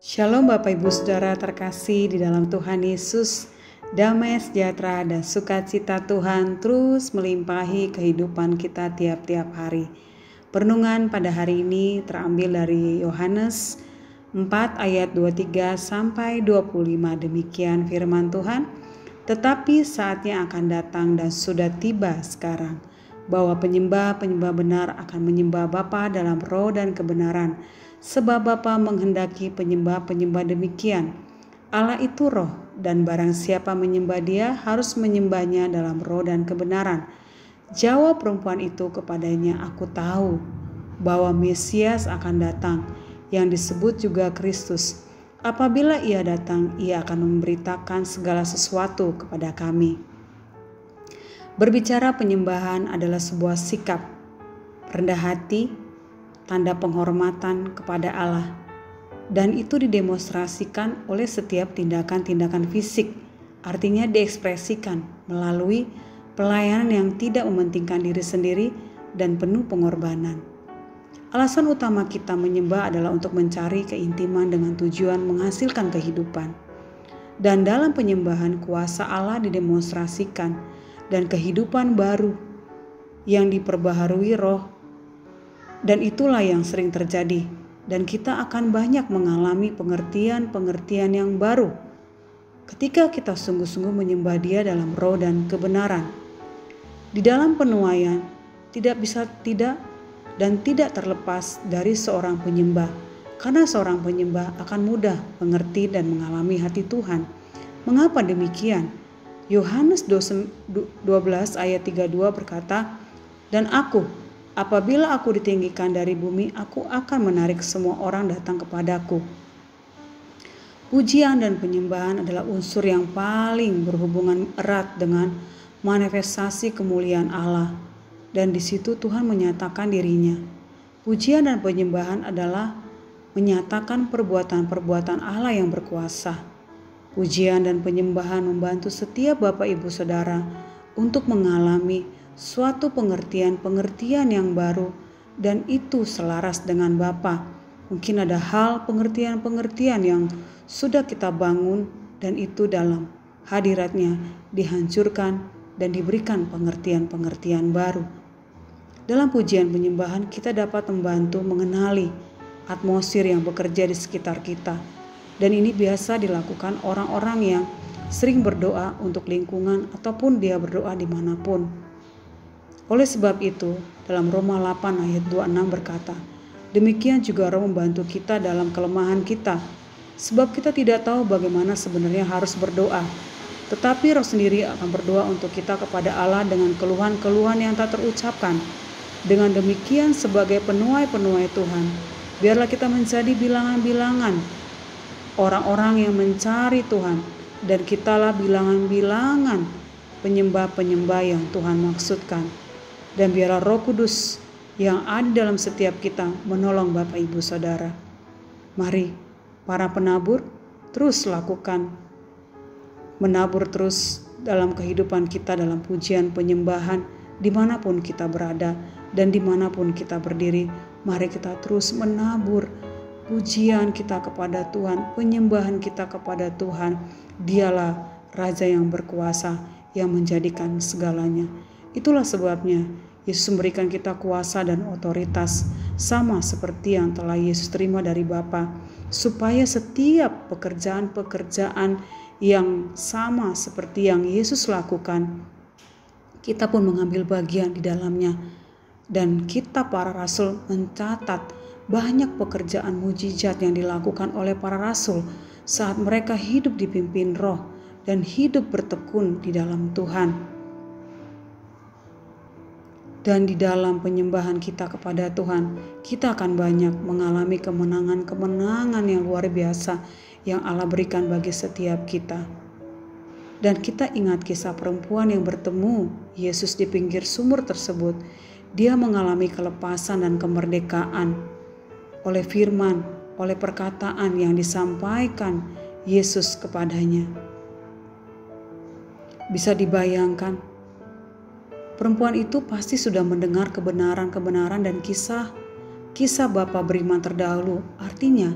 Shalom Bapak Ibu Saudara terkasih di dalam Tuhan Yesus. Damai sejahtera dan sukacita Tuhan terus melimpahi kehidupan kita tiap-tiap hari. Perenungan pada hari ini terambil dari Yohanes 4 ayat 23 sampai 25. Demikian firman Tuhan. Tetapi saatnya akan datang dan sudah tiba sekarang, bahwa penyembah-penyembah benar akan menyembah Bapa dalam roh dan kebenaran, sebab Bapa menghendaki penyembah-penyembah demikian. Allah itu roh, dan barang siapa menyembah Dia harus menyembahnya dalam roh dan kebenaran. Jawab perempuan itu kepadanya, "Aku tahu bahwa Mesias akan datang, yang disebut juga Kristus. Apabila Ia datang, Ia akan memberitakan segala sesuatu kepada kami." Berbicara penyembahan adalah sebuah sikap rendah hati, tanda penghormatan kepada Allah, dan itu didemonstrasikan oleh setiap tindakan-tindakan fisik, artinya diekspresikan melalui pelayanan yang tidak mementingkan diri sendiri dan penuh pengorbanan. Alasan utama kita menyembah adalah untuk mencari keintiman dengan tujuan menghasilkan kehidupan. Dan dalam penyembahan kuasa Allah didemonstrasikan dan kehidupan baru yang diperbaharui roh. Dan itulah yang sering terjadi, dan kita akan banyak mengalami pengertian-pengertian yang baru ketika kita sungguh-sungguh menyembah Dia dalam roh dan kebenaran. Di dalam penuaian tidak terlepas dari seorang penyembah, karena seorang penyembah akan mudah mengerti dan mengalami hati Tuhan. Mengapa demikian? Yohanes 12 ayat 32 berkata, "Dan apabila aku ditinggikan dari bumi, aku akan menarik semua orang datang kepadaku." Pujian dan penyembahan adalah unsur yang paling berhubungan erat dengan manifestasi kemuliaan Allah. Dan di situ Tuhan menyatakan dirinya. Pujian dan penyembahan adalah menyatakan perbuatan-perbuatan Allah yang berkuasa. Pujian dan penyembahan membantu setiap Bapak Ibu Saudara untuk mengalami suatu pengertian-pengertian yang baru, dan itu selaras dengan Bapa. Mungkin ada hal pengertian-pengertian yang sudah kita bangun, dan itu dalam hadiratnya dihancurkan dan diberikan pengertian-pengertian baru. Dalam pujian penyembahan kita dapat membantu mengenali atmosfer yang bekerja di sekitar kita, dan ini biasa dilakukan orang-orang yang sering berdoa untuk lingkungan ataupun dia berdoa dimanapun. Oleh sebab itu, dalam Roma 8 ayat 26 berkata, "Demikian juga Roh membantu kita dalam kelemahan kita, sebab kita tidak tahu bagaimana sebenarnya harus berdoa. Tetapi Roh sendiri akan berdoa untuk kita kepada Allah dengan keluhan-keluhan yang tak terucapkan. Dengan demikian, sebagai penuai-penuai Tuhan, biarlah kita menjadi bilangan-bilangan orang-orang yang mencari Tuhan, dan kitalah bilangan-bilangan penyembah-penyembah yang Tuhan maksudkan. Dan biarlah Roh Kudus yang ada dalam setiap kita menolong Bapak Ibu Saudara. Mari para penabur terus lakukan, menabur terus dalam kehidupan kita dalam pujian penyembahan dimanapun kita berada dan dimanapun kita berdiri. Mari kita terus menabur pujian kita kepada Tuhan, penyembahan kita kepada Tuhan. Dialah Raja yang berkuasa, yang menjadikan segalanya. Itulah sebabnya Yesus memberikan kita kuasa dan otoritas, sama seperti yang telah Yesus terima dari Bapa, supaya setiap pekerjaan-pekerjaan yang sama seperti yang Yesus lakukan, kita pun mengambil bagian di dalamnya. Dan kita para rasul mencatat banyak pekerjaan mujizat yang dilakukan oleh para rasul saat mereka hidup dipimpin Roh dan hidup bertekun di dalam Tuhan. Dan di dalam penyembahan kita kepada Tuhan, kita akan banyak mengalami kemenangan-kemenangan yang luar biasa yang Allah berikan bagi setiap kita. Dan kita ingat kisah perempuan yang bertemu Yesus di pinggir sumur tersebut. Dia mengalami kelepasan dan kemerdekaan oleh firman, oleh perkataan yang disampaikan Yesus kepadanya. Bisa dibayangkan, perempuan itu pasti sudah mendengar kebenaran-kebenaran dan kisah Bapa beriman terdahulu. Artinya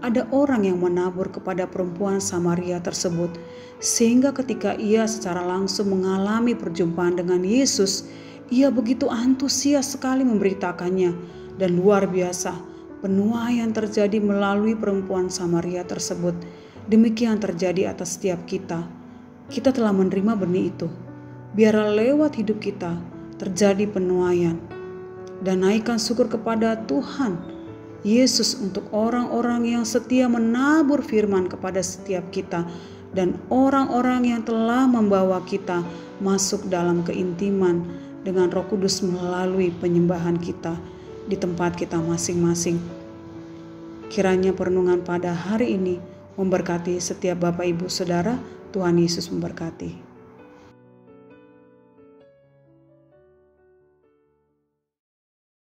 ada orang yang menabur kepada perempuan Samaria tersebut, sehingga ketika ia secara langsung mengalami perjumpaan dengan Yesus, ia begitu antusias sekali memberitakannya, dan luar biasa penuaian terjadi melalui perempuan Samaria tersebut. Demikian terjadi atas setiap kita. Kita telah menerima benih itu. Biarlah lewat hidup kita terjadi penuaian, dan naikkan syukur kepada Tuhan Yesus untuk orang-orang yang setia menabur firman kepada setiap kita, dan orang-orang yang telah membawa kita masuk dalam keintiman dengan Roh Kudus melalui penyembahan kita di tempat kita masing-masing. Kiranya perenungan pada hari ini memberkati setiap Bapak Ibu Saudara. Tuhan Yesus memberkati.